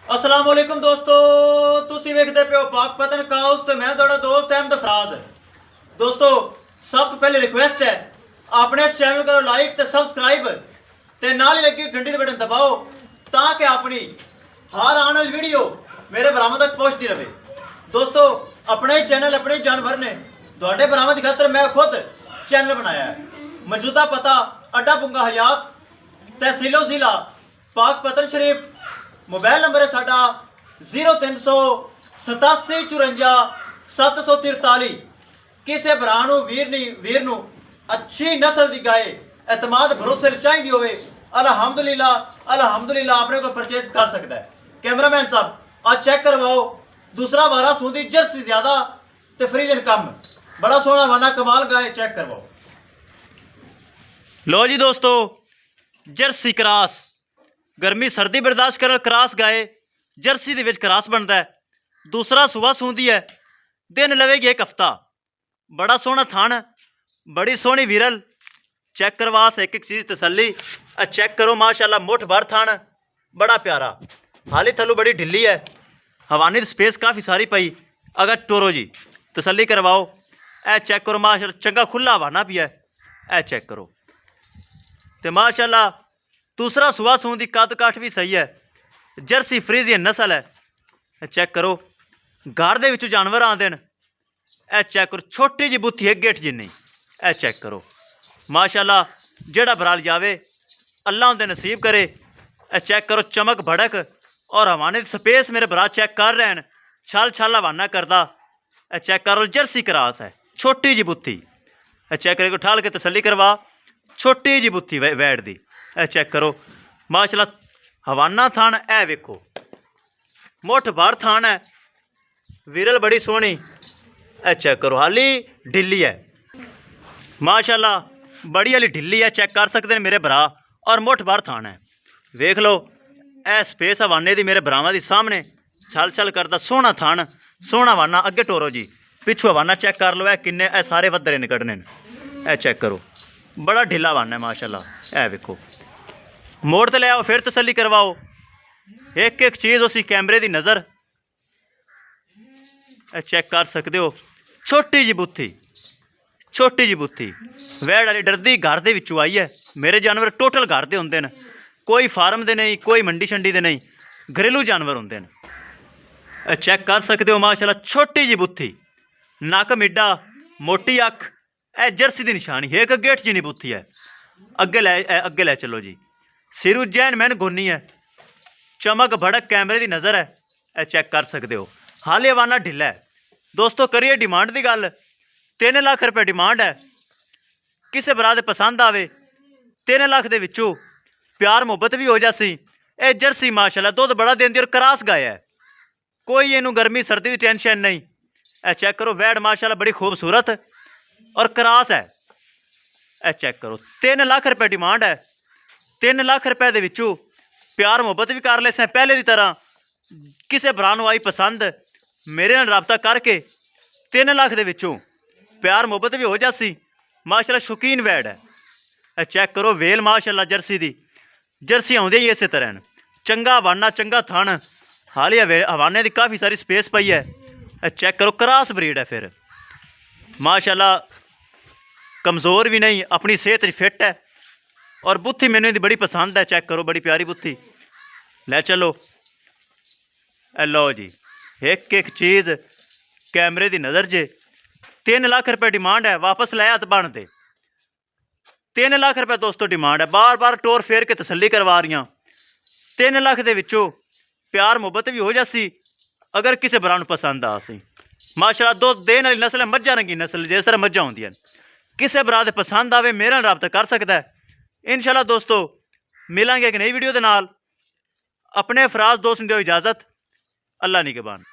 अस्सलाम वालेकुम दोस्तों, तुसी वेखदे पे हो पाकपतन काउस ते मैं तुहाडा दोस्त अहमद फराज। दोस्तों, सब तो पहले रिक्वेस्ट है, अपने इस चैनल करो लाइक ते सब्सक्राइब ते नाल ही लगी घंटी दे बटन दबाओ ताकि अपनी हर आने वाली वीडियो मेरे बरामद तक पहुंचती रहे। दोस्तों, अपने ही चैनल अपने ही जानवर ने तुहाडे बरामद की खातर मैं खुद चैनल बनाया है। मौजूदा पता अड्डा बुंगा हयात, तहसीलो जिला पाकपतन शरीफ। मोबाइल नंबर है साडा 0387 54 743। किसी भरा वीर नू अच्छी नस्ल की गाय एतमाद भरोसे चाहिए होवे, अल्हम्दुलिल्लाह अपने को परचेज कर सकता है। कैमरामैन साहब आज चेक करवाओ, दूसरा वारा सूंदी जर्सी ज्यादा ते फ्रीजन कम, बड़ा सोहना वाना कमाल गाय, चेक करवाओ। लो जी दोस्तों, जर्सी क्रास गर्मी सर्दी बर्दाश्त कर क्रास गाय जर्सी दे विच क्रास बनता है। दूसरा सुबह सूंदी है, दिन लवेगी एक हफ्ता। बड़ा सोहना थान, बड़ी सोहनी विरल, चेक करवास एक एक चीज़ तसली। चेक करो माशाल्लाह, मुठ भर थान, बड़ा प्यारा। हाली थलू बड़ी ढिली है, हवानी दी स्पेस काफ़ी सारी पई। अगर टोरो जी तसली करवाओ। ए चेक करो माशाल्लाह, चंगा खुला हवाना भी है। ए चेक करो तो माशाल्लाह दूसरा सुबह सूं दी कद काठ भी सही है। जर्सी फ्रीजियन नस्ल है। चेक करो घर दे विचों जानवर आते हैं। ए चेक करो छोटी जी बुत्थी है गेठ जिन्नी। ए चेक करो माशाल्लाह, जेड़ा बराल जावे अल्लाह उनके नसीब करे। ए चेक करो चमक भड़क और हवाने की स्पेस मेरे बरा चेक कर रहे हैं, छल छल हवाना करदा। ए चेक करो जर्सी क्रास है, छोटी जी बुत्थी। ए चेक करो ठाल के तसली करवा, छोटी जी बुत्थी वैट दी। ए चेक करो माशाल्लाह, हवाना थान ए वेखो, मुठ भर थान है, विरल बड़ी सोहनी। ए चेक करो हाली ढिली है माशाल्लाह, बड़ी हाली ढिली है, चेक कर सकते हैं मेरे भरा। और मुठ भर थान है, वेख लो ए स्पेस हवाने दी मेरे भरावां दी सामने छल छल करदा। सोहना थान, सोहना हवाना। अगे टोरो जी, पिछू हवाना चेक कर लो, ए किन्ने ए सारे वधरे निकड़ने। ए चेक करो बड़ा ढिला हवाना है माशाल्लाह। ए वेखो मोड़ ते ले आओ, फिर तसली करवाओ। एक एक चीज़ उसी कैमरे की नज़र चेक कर सकते हो। छोटी जी बुत्थी, छोटी जी बुत्थी वैड़ वाली डरदी घर दे विचों आई है। मेरे जानवर टोटल घर दे होंदे न, कोई फार्म दे नहीं, कोई मंडी शंडी दे नहीं, घरेलू जानवर होंदे न। चेक कर सकते हो माशाल्लाह, छोटी जी बुत्थी, नक मिड्डा, मोटी अख। ए जर्सी की निशानी है, एक गेठ जी नहीं बुत्थी है। अगे लै चलो जी, सिर उज्जैन मैन गोनी है, चमक भड़क कैमरे की नज़र है। ए चेक कर सकते हो हाले हवाना ढिला है। दोस्तों करिए डिमांड की गल, 3 लाख रुपये डिमांड है। किसी भरा दे पसंद आवे 3 लाख दे विचों प्यार मुहब्बत भी हो जासी। ए जर्सी माशाल्लाह दुध बड़ा देंदी और क्रास गाय है, कोई इनू गर्मी सर्दी की टेंशन नहीं। ए चेक करो वैड माशाल्लाह बड़ी खूबसूरत और क्रास है। ए चेक करो 3 लाख रुपये डिमांड है। 3 लाख रुपए दे विचों प्यार मुहब्बत भी कर ले से पहले की तरह। किसी भरा नूं आई पसंद मेरे नाल राबता करके 3 लाख दे विचों प्यार मुहब्बत भी हो जासी। माशाल्लाह शौकीन वैड है। चेक करो वेल माशाल्लाह जर्सी दी, जर्सी आउंदी ही इस तरह चंगा हवाना, चंगा थन। हाली हवाने की काफ़ी सारी स्पेस पई है। चेक करो क्रास ब्रीड है, फिर माशाल्लाह कमज़ोर भी नहीं, अपनी सेहत फिट है। और बुत्थी मैंने दी बड़ी पसंद है। चेक करो बड़ी प्यारी बुत्थी। ले चलो लो जी, एक एक चीज़ कैमरे की नज़र जे। 3 लाख रुपये डिमांड है, वापस लै हथ बन दे। 3 लाख रुपये दोस्तों डिमांड है, बार बार टोर फेर के तसली करवा रही। 3 लाख दे विचों प्यार मुहब्बत भी हो जासी अगर किसी भरा नूं पसंद आ सी। माशाल्लाह दुध देने वाली नस्ल है, मज्झां रंगी नस्ल, जिस तरह मज्झां होंदियां। किसी भरा दे पसंद आवे मेरे नाल राबता कर सकता है। इंशाल्लाह दोस्तों मिलांगे एक नई वीडियो के नाल। अपने फराज दोस्त नूं दिओ इजाज़त। अल्लाह निगहबान।